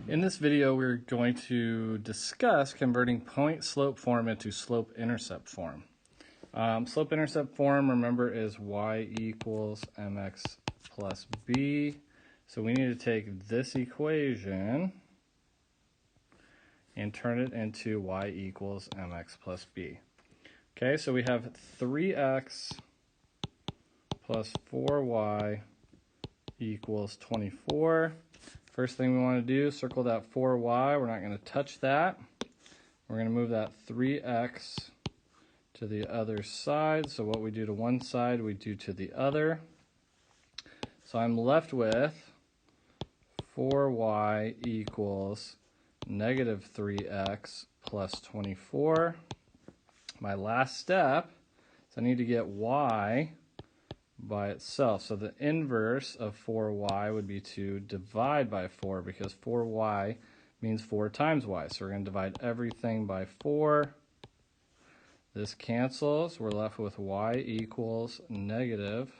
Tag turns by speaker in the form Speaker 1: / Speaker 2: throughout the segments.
Speaker 1: In this video, we're going to discuss converting point-slope form into slope-intercept form. Slope-intercept form, remember, is y equals mx plus b. So we need to take this equation and turn it into y equals mx plus b. Okay, so we have 3x plus 4y equals 24. First thing we want to do, circle that 4y. We're not going to touch that. We're going to move that 3x to the other side. So what we do to one side, we do to the other. So I'm left with 4y equals negative 3x plus 24. My last step is I need to get y by itself. So the inverse of 4y would be to divide by 4, because 4y means 4 times y. So we're going to divide everything by 4. This cancels. We're left with y equals negative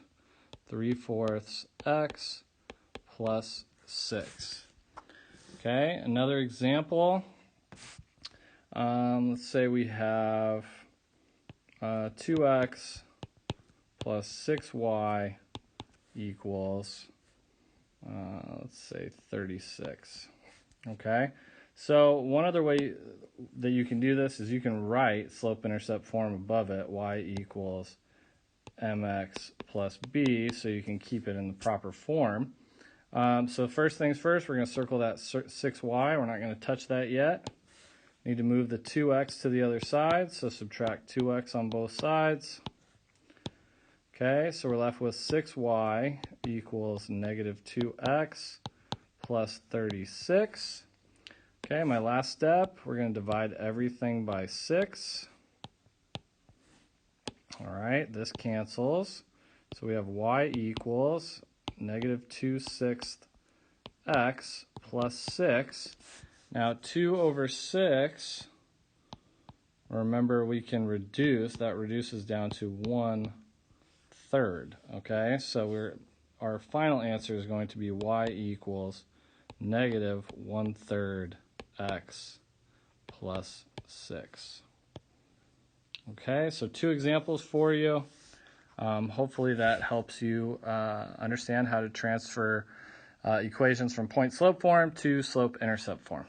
Speaker 1: 3/4 x plus 6. Okay, another example. Let's say we have 2x plus 6y equals, let's say 36. Okay, so one other way that you can do this is you can write slope-intercept form above it, y equals mx plus b, so you can keep it in the proper form. So first things first, we're going to circle that 6y. We're not going to touch that yet. Need to move the 2x to the other side, so subtract 2x on both sides. Okay, so we're left with 6y equals negative 2x plus 36. Okay, my last step, we're going to divide everything by 6. All right, this cancels. So we have y equals negative 2/6 x plus 6. Now 2 over 6, remember we can reduce. That reduces down to 1/3. Okay, so our final answer is going to be y equals negative 1/3 x plus 6. Okay, so 2 examples for you. Hopefully that helps you understand how to transfer equations from point-slope form to slope-intercept form.